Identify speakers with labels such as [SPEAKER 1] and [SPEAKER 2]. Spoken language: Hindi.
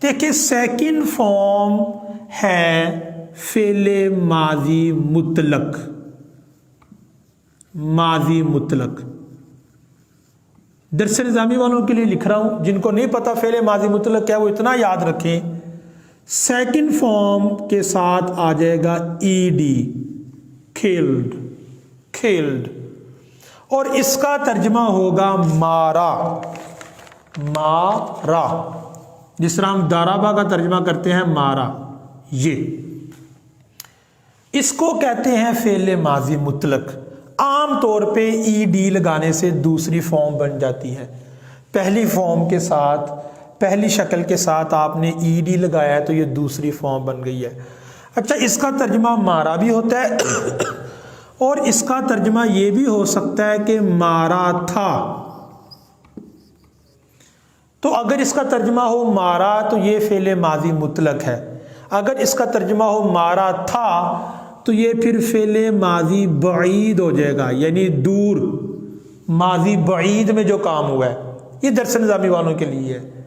[SPEAKER 1] देखिए सेकंड फॉर्म है फेले माजी मुतलक, माजी मुतलक। दरस निज़ामी वालों के लिए लिख रहा हूं, जिनको नहीं पता फेले माजी मुतलक क्या, वो इतना याद रखें, सेकंड फॉर्म के साथ आ जाएगा ईडी, खेल्ड, खेल्ड, और इसका तर्जमा होगा मारा, मारा, जिस तरह हम दाराबा का तर्जमा करते हैं मारा, ये इसको कहते हैं फेले माजी मुतलक। आम तौर पे ईडी लगाने से दूसरी फॉर्म बन जाती है। पहली फॉर्म के साथ, पहली शक्ल के साथ आपने ईडी लगाया है तो ये दूसरी फॉर्म बन गई है। अच्छा, इसका तर्जमा मारा भी होता है और इसका तर्जमा ये भी हो सकता है कि मारा था। तो अगर इसका तर्जमा हो मारा तो ये फेले माजी मुतलक है, अगर इसका तर्जमा हो मारा था तो ये फिर फेले माजी बईद हो जाएगा, यानी दूर, माजी बईद में जो काम हुआ है। ये दरस निज़ामी वालों के लिए है।